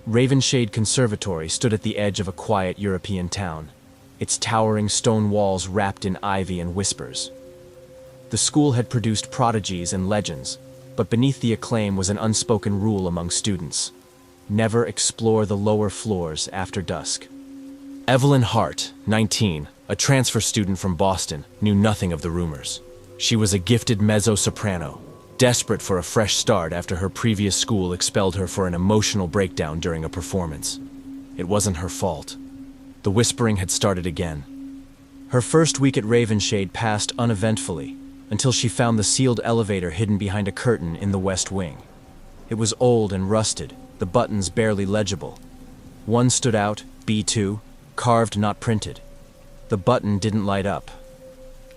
Ravenshade Conservatory stood at the edge of a quiet European town, its towering stone walls wrapped in ivy and whispers. The school had produced prodigies and legends, but beneath the acclaim was an unspoken rule among students: never explore the lower floors after dusk. Evelyn Hart, 19, a transfer student from Boston, knew nothing of the rumors. She was a gifted mezzo-soprano, desperate for a fresh start after her previous school expelled her for an emotional breakdown during a performance. It wasn't her fault. The whispering had started again. Her first week at Ravenshade passed uneventfully, until she found the sealed elevator hidden behind a curtain in the west wing. It was old and rusted, the buttons barely legible. One stood out, B2, carved not printed. The button didn't light up.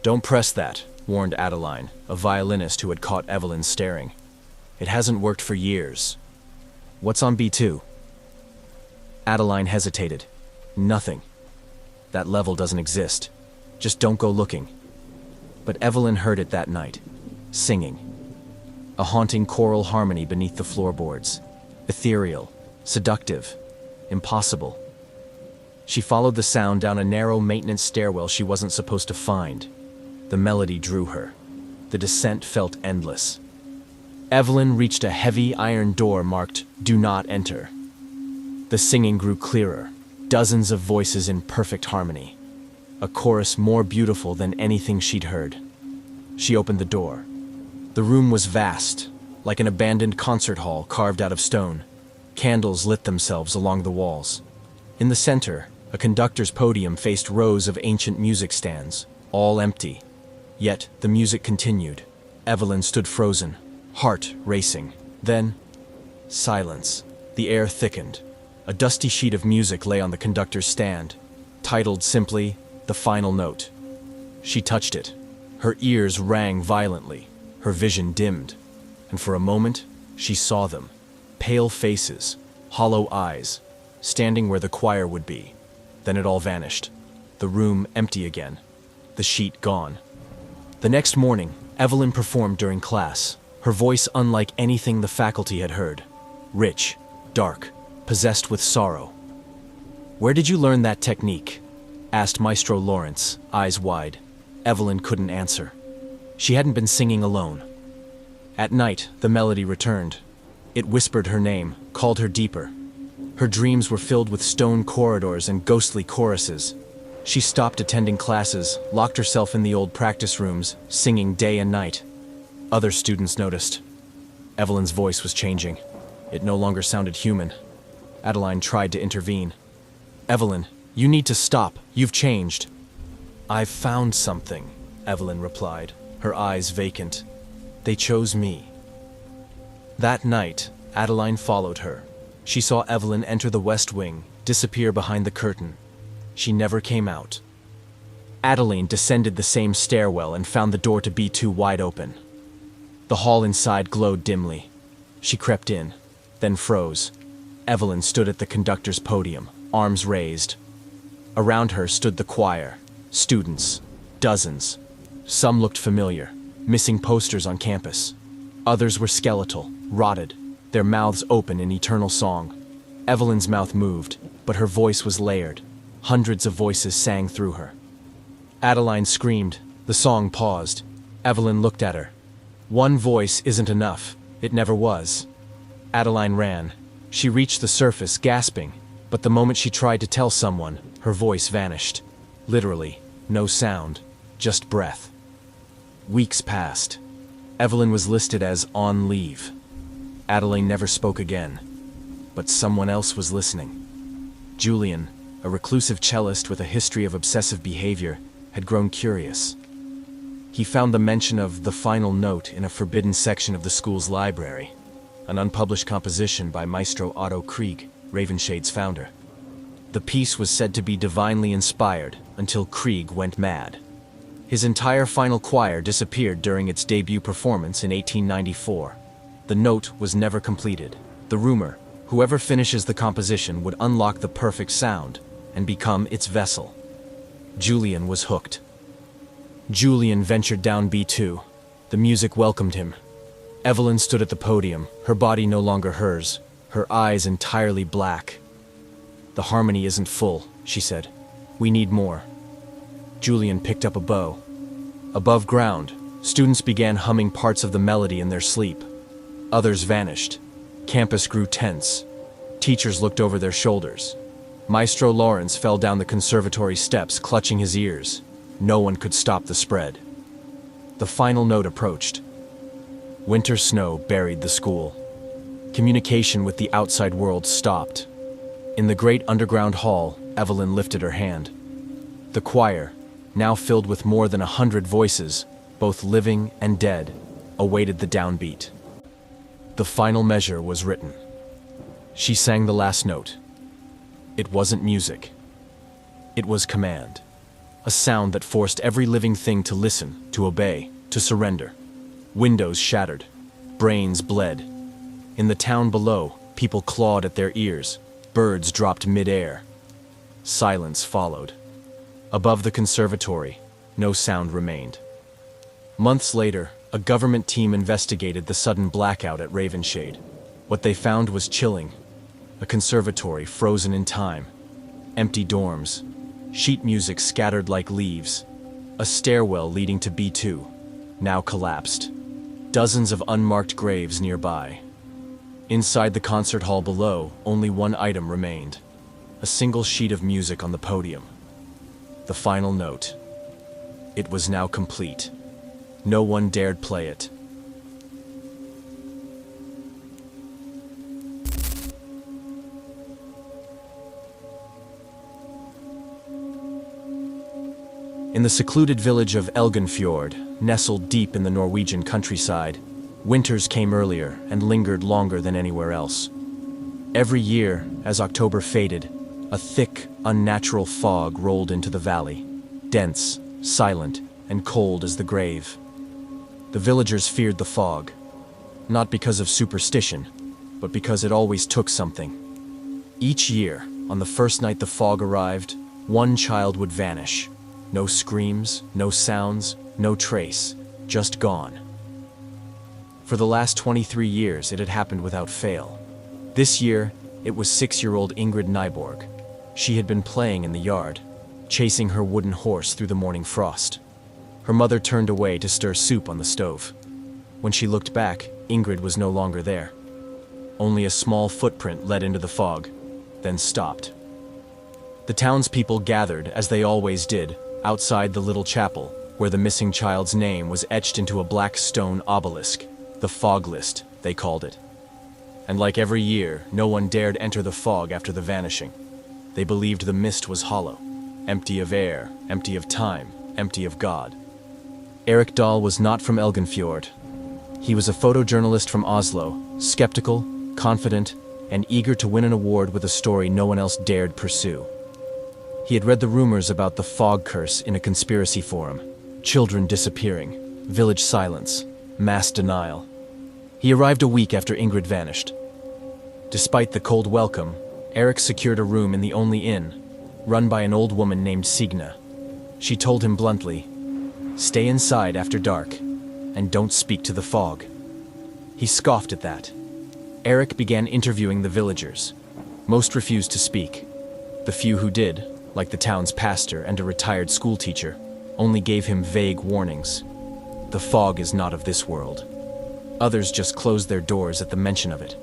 "Don't press that," warned Adeline, a violinist who had caught Evelyn staring. "It hasn't worked for years." "What's on B2? Adeline hesitated. "Nothing. That level doesn't exist. Just don't go looking." But Evelyn heard it that night, singing. A haunting choral harmony beneath the floorboards. Ethereal, seductive, impossible. She followed the sound down a narrow maintenance stairwell she wasn't supposed to find. The melody drew her. The descent felt endless. Evelyn reached a heavy iron door marked "Do Not Enter." The singing grew clearer, dozens of voices in perfect harmony. A chorus more beautiful than anything she'd heard. She opened the door. The room was vast, like an abandoned concert hall carved out of stone. Candles lit themselves along the walls. In the center, a conductor's podium faced rows of ancient music stands, all empty. Yet the music continued. Evelyn stood frozen, heart racing. Then, silence. The air thickened. A dusty sheet of music lay on the conductor's stand, titled simply, "The Final Note." She touched it. Her ears rang violently. Her vision dimmed. And for a moment, she saw them. Pale faces, hollow eyes, standing where the choir would be. Then it all vanished. The room empty again. The sheet gone. The next morning, Evelyn performed during class, her voice unlike anything the faculty had heard. Rich, dark, possessed with sorrow. "Where did you learn that technique?" asked Maestro Lawrence, eyes wide. Evelyn couldn't answer. She hadn't been singing alone. At night, the melody returned. It whispered her name, called her deeper. Her dreams were filled with stone corridors and ghostly choruses. She stopped attending classes, locked herself in the old practice rooms, singing day and night. Other students noticed. Evelyn's voice was changing. It no longer sounded human. Adeline tried to intervene. "Evelyn, you need to stop. You've changed." "I've found something," Evelyn replied, her eyes vacant. "They chose me." That night, Adeline followed her. She saw Evelyn enter the west wing, disappear behind the curtain. She never came out. Adeline descended the same stairwell and found the door to B2 wide open. The hall inside glowed dimly. She crept in, then froze. Evelyn stood at the conductor's podium, arms raised. Around her stood the choir, students, dozens. Some looked familiar, missing posters on campus. Others were skeletal, rotted, their mouths open in eternal song. Evelyn's mouth moved, but her voice was layered. Hundreds of voices sang through her. Adeline screamed. The song paused. Evelyn looked at her. One voice isn't enough. It never was. Adeline ran. She reached the surface, gasping, but the moment she tried to tell someone, her voice vanished. Literally, no sound, just breath. Weeks passed. Evelyn was listed as on leave. Adeline never spoke again, but someone else was listening. Julian, a reclusive cellist with a history of obsessive behavior, had grown curious. He found the mention of The Final Note in a forbidden section of the school's library, an unpublished composition by Maestro Otto Krieg, Ravenshade's founder. The piece was said to be divinely inspired until Krieg went mad. His entire final choir disappeared during its debut performance in 1894. The note was never completed. The rumor, whoever finishes the composition would unlock the perfect sound and become its vessel. Julian was hooked. Julian ventured down B2. The music welcomed him. Evelyn stood at the podium, her body no longer hers, her eyes entirely black. "The harmony isn't full," she said. "We need more." Julian picked up a bow. Above ground, students began humming parts of the melody in their sleep. Others vanished. Campus grew tense. Teachers looked over their shoulders. Maestro Lawrence fell down the conservatory steps, clutching his ears. No one could stop the spread. The final note approached. Winter snow buried the school. Communication with the outside world stopped. In the great underground hall, Evelyn lifted her hand. The choir, now filled with more than 100 voices, both living and dead, awaited the downbeat. The final measure was written. She sang the last note. It wasn't music. It was command. A sound that forced every living thing to listen, to obey, to surrender. Windows shattered. Brains bled. In the town below, people clawed at their ears. Birds dropped mid-air. Silence followed. Above the conservatory, no sound remained. Months later, a government team investigated the sudden blackout at Ravenshade. What they found was chilling. A conservatory frozen in time. Empty dorms. Sheet music scattered like leaves. A stairwell leading to B2, now collapsed. Dozens of unmarked graves nearby. Inside the concert hall below, only one item remained. A single sheet of music on the podium. The final note. It was now complete. No one dared play it. In the secluded village of Elginfjord, nestled deep in the Norwegian countryside, winters came earlier and lingered longer than anywhere else. Every year, as October faded, a thick, unnatural fog rolled into the valley, dense, silent, and cold as the grave. The villagers feared the fog, not because of superstition, but because it always took something. Each year, on the first night the fog arrived, one child would vanish. No screams, no sounds, no trace, just gone. For the last 23 years, it had happened without fail. This year, it was 6-year-old Ingrid Nyborg. She had been playing in the yard, chasing her wooden horse through the morning frost. Her mother turned away to stir soup on the stove. When she looked back, Ingrid was no longer there. Only a small footprint led into the fog, then stopped. The townspeople gathered, as they always did, outside the little chapel, where the missing child's name was etched into a black stone obelisk. The fog list, they called it. And like every year, no one dared enter the fog after the vanishing. They believed the mist was hollow, empty of air, empty of time, empty of God. Erik Dahl was not from Elginfjord. He was a photojournalist from Oslo, skeptical, confident, and eager to win an award with a story no one else dared pursue. He had read the rumors about the fog curse in a conspiracy forum. Children disappearing, village silence, mass denial. He arrived a week after Ingrid vanished. Despite the cold welcome, Erik secured a room in the only inn, run by an old woman named Signe. She told him bluntly, "Stay inside after dark, and don't speak to the fog." He scoffed at that. Erik began interviewing the villagers. Most refused to speak. The few who did, like the town's pastor and a retired schoolteacher, only gave him vague warnings. The fog is not of this world. Others just closed their doors at the mention of it.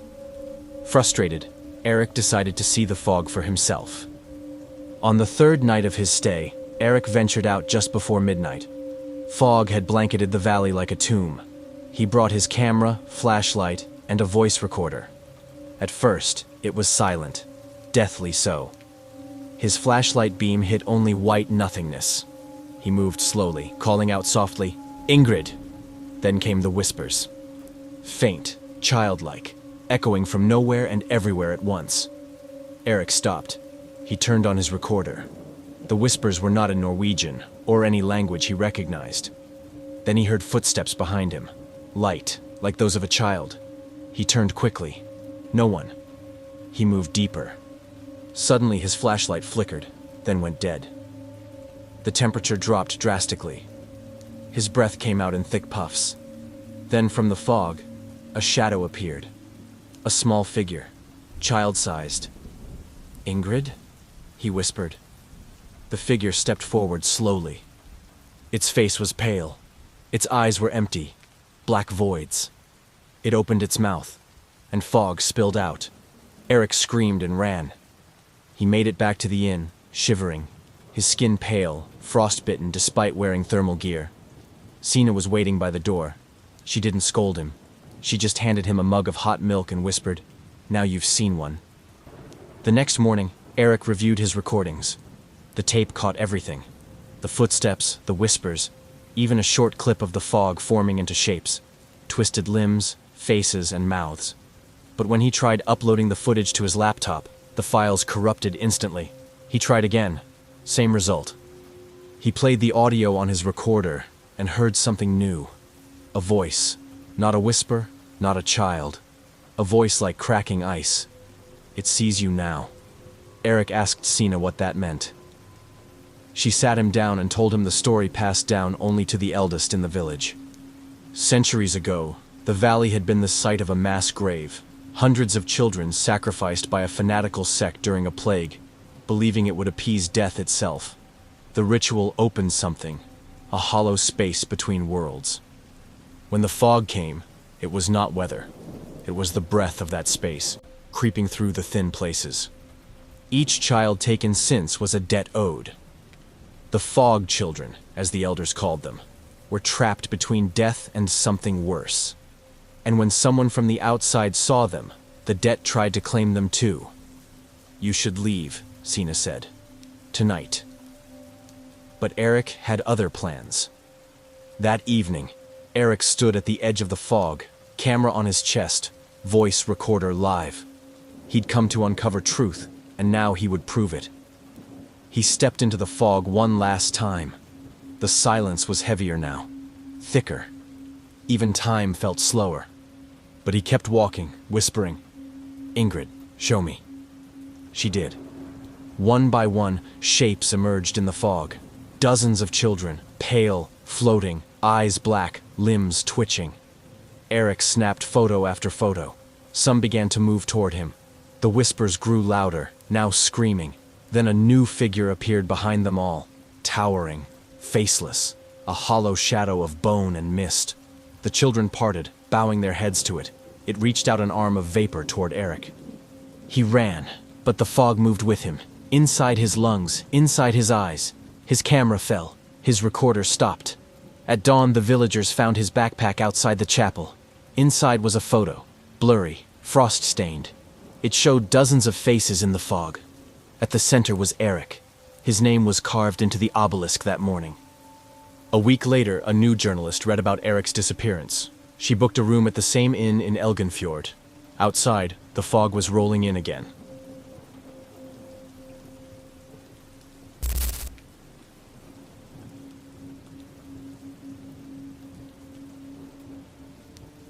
Frustrated, Erik decided to see the fog for himself. On the third night of his stay, Erik ventured out just before midnight. Fog had blanketed the valley like a tomb. He brought his camera, flashlight, and a voice recorder. At first, it was silent, deathly so. His flashlight beam hit only white nothingness. He moved slowly, calling out softly, "Ingrid!" Then came the whispers. Faint, childlike, echoing from nowhere and everywhere at once. Erik stopped. He turned on his recorder. The whispers were not in Norwegian, or any language he recognized. Then he heard footsteps behind him, light, like those of a child. He turned quickly. No one. He moved deeper. Suddenly his flashlight flickered, then went dead. The temperature dropped drastically. His breath came out in thick puffs. Then from the fog, a shadow appeared. A small figure, child-sized. "Ingrid?" he whispered. The figure stepped forward slowly. Its face was pale. Its eyes were empty, black voids. It opened its mouth, and fog spilled out. Eric screamed and ran. He made it back to the inn, shivering, his skin pale, frostbitten despite wearing thermal gear. Sina was waiting by the door. She didn't scold him. She just handed him a mug of hot milk and whispered, "Now you've seen one." The next morning, Eric reviewed his recordings. The tape caught everything. The footsteps, the whispers, even a short clip of the fog forming into shapes, twisted limbs, faces, and mouths. But when he tried uploading the footage to his laptop, the files corrupted instantly. He tried again. Same result. He played the audio on his recorder and heard something new. A voice. Not a whisper, not a child. A voice like cracking ice. "It sees you now." Eric asked Sina what that meant. She sat him down and told him the story passed down only to the eldest in the village. Centuries ago, the valley had been the site of a mass grave. Hundreds of children sacrificed by a fanatical sect during a plague, believing it would appease death itself. The ritual opened something, a hollow space between worlds. When the fog came, it was not weather. It was the breath of that space, creeping through the thin places. Each child taken since was a debt owed. The fog children, as the elders called them, were trapped between death and something worse. And when someone from the outside saw them, the debt tried to claim them too. "You should leave," Sina said. "Tonight." But Eric had other plans. That evening, Eric stood at the edge of the fog, camera on his chest, voice recorder live. He'd come to uncover truth, and now he would prove it. He stepped into the fog one last time. The silence was heavier now, thicker. Even time felt slower. But he kept walking, whispering, "Ingrid, show me." She did. One by one, shapes emerged in the fog. Dozens of children, pale, floating, eyes black, limbs twitching. Eric snapped photo after photo. Some began to move toward him. The whispers grew louder, now screaming. Then a new figure appeared behind them all, towering, faceless, a hollow shadow of bone and mist. The children parted, bowing their heads to it. It reached out an arm of vapor toward Eric. He ran, but the fog moved with him, inside his lungs, inside his eyes. His camera fell. His recorder stopped. At dawn, the villagers found his backpack outside the chapel. Inside was a photo, blurry, frost-stained. It showed dozens of faces in the fog. At the center was Eric. His name was carved into the obelisk that morning. A week later, a new journalist read about Eric's disappearance. She booked a room at the same inn in Elginfjord. Outside, the fog was rolling in again.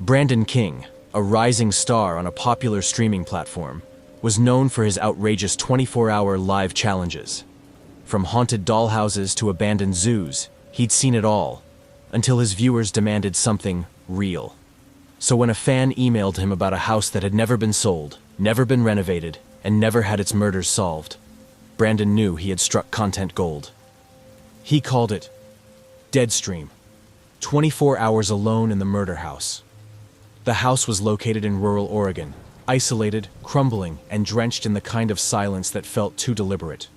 Brandon King, a rising star on a popular streaming platform, was known for his outrageous 24-hour live challenges. From haunted dollhouses to abandoned zoos, he'd seen it all, until his viewers demanded something real. So when a fan emailed him about a house that had never been sold, never been renovated, and never had its murders solved, Brandon knew he had struck content gold. He called it Deadstream, 24 hours alone in the murder house. The house was located in rural Oregon, isolated, crumbling, and drenched in the kind of silence that felt too deliberate.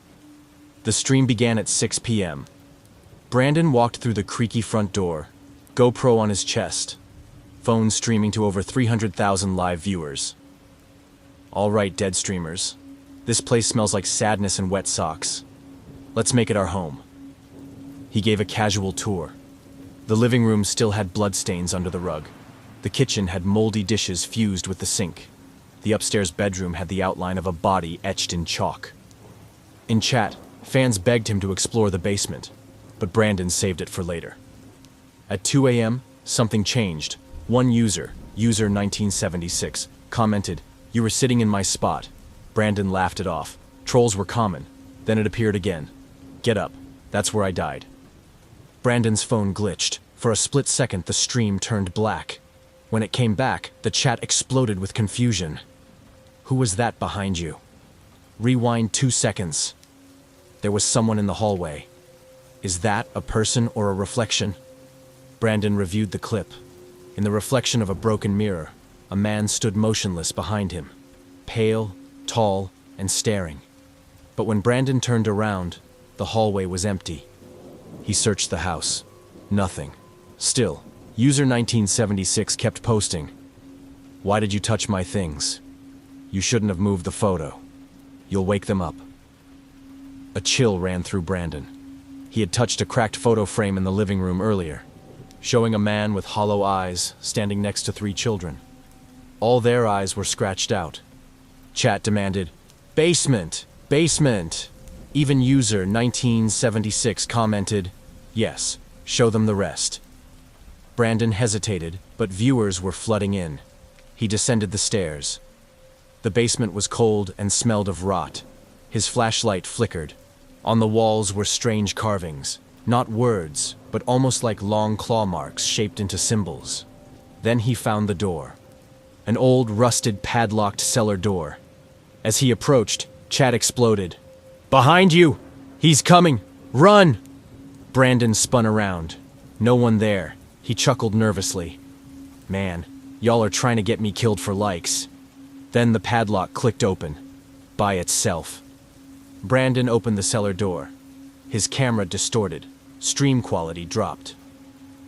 The stream began at 6 p.m. Brandon walked through the creaky front door, GoPro on his chest, phone streaming to over 300,000 live viewers. "All right, Deadstreamers, this place smells like sadness and wet socks. Let's make it our home." He gave a casual tour. The living room still had bloodstains under the rug. The kitchen had moldy dishes fused with the sink. The upstairs bedroom had the outline of a body etched in chalk. In chat, fans begged him to explore the basement, but Brandon saved it for later. At 2 a.m., something changed. One user 1976, commented, "You were sitting in my spot." Brandon laughed it off. Trolls were common. Then it appeared again. "Get up. That's where I died." Brandon's phone glitched. For a split second, the stream turned black. When it came back, the chat exploded with confusion. Who was that behind you? Rewind 2 seconds. There was someone in the hallway. Is that a person or a reflection? Brandon reviewed the clip. In the reflection of a broken mirror, a man stood motionless behind him, pale, tall, and staring. But when Brandon turned around, the hallway was empty. He searched the house. Nothing. Still, user 1976 kept posting. Why did you touch my things? You shouldn't have moved the photo. You'll wake them up. A chill ran through Brandon. He had touched a cracked photo frame in the living room earlier, showing a man with hollow eyes standing next to 3 children. All their eyes were scratched out. Chat demanded, "Basement! Basement!" Even user 1976 commented, "Yes, show them the rest." Brandon hesitated, but viewers were flooding in. He descended the stairs. The basement was cold and smelled of rot. His flashlight flickered. On the walls were strange carvings, not words, but almost like long claw marks shaped into symbols. Then he found the door. An old, rusted, padlocked cellar door. As he approached, chat exploded. "Behind you! He's coming! Run!" Brandon spun around. No one there. He chuckled nervously. "Man, y'all are trying to get me killed for likes." Then the padlock clicked open, by itself. Brandon opened the cellar door. His camera distorted. Stream quality dropped.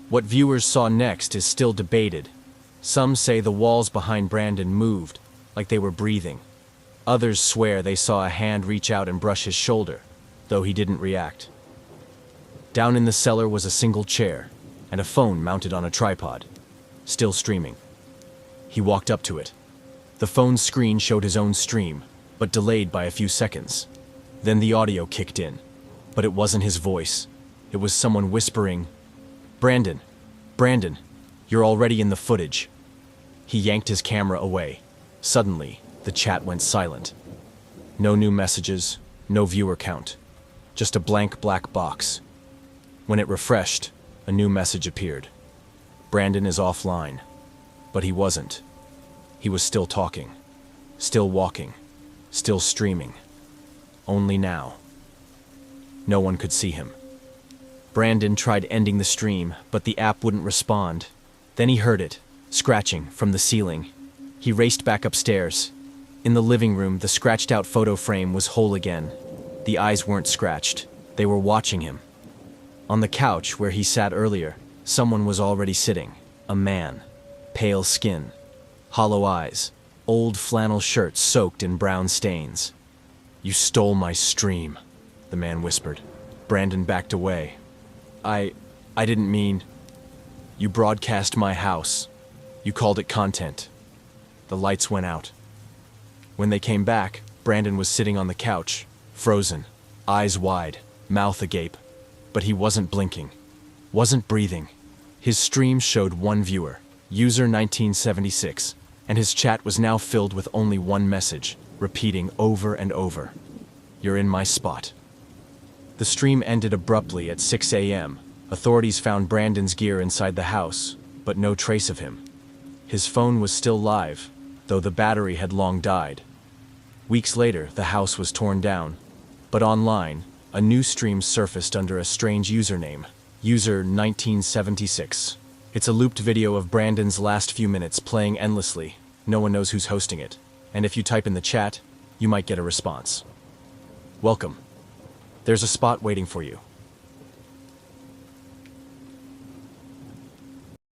What viewers saw next is still debated. Some say the walls behind Brandon moved, like they were breathing. Others swear they saw a hand reach out and brush his shoulder, though he didn't react. Down in the cellar was a single chair, and a phone mounted on a tripod, still streaming. He walked up to it. The phone's screen showed his own stream, but delayed by a few seconds. Then the audio kicked in, but it wasn't his voice. It was someone whispering, "Brandon, Brandon, you're already in the footage." He yanked his camera away. Suddenly, the chat went silent. No new messages, no viewer count. Just a blank black box. When it refreshed, a new message appeared. Brandon is offline. But he wasn't. He was still talking, still walking, still streaming. Only now. No one could see him. Brandon tried ending the stream, but the app wouldn't respond. Then he heard it, scratching from the ceiling. He raced back upstairs. In the living room, the scratched-out photo frame was whole again. The eyes weren't scratched. They were watching him. On the couch where he sat earlier, someone was already sitting. A man. Pale skin. Hollow eyes. Old flannel shirt soaked in brown stains. "You stole my stream," the man whispered. Brandon backed away. I didn't mean... You broadcast my house. You called it content." The lights went out. When they came back, Brandon was sitting on the couch, frozen, eyes wide, mouth agape. But he wasn't blinking, wasn't breathing. His stream showed one viewer, user 1976, and his chat was now filled with only one message, repeating over and over, "You're in my spot." The stream ended abruptly at 6 a.m. Authorities found Brandon's gear inside the house, but no trace of him. His phone was still live, though the battery had long died. Weeks later, the house was torn down, but online, a new stream surfaced under a strange username, user 1976. It's a looped video of Brandon's last few minutes playing endlessly. No one knows who's hosting it, and if you type in the chat, you might get a response. Welcome. There's a spot waiting for you.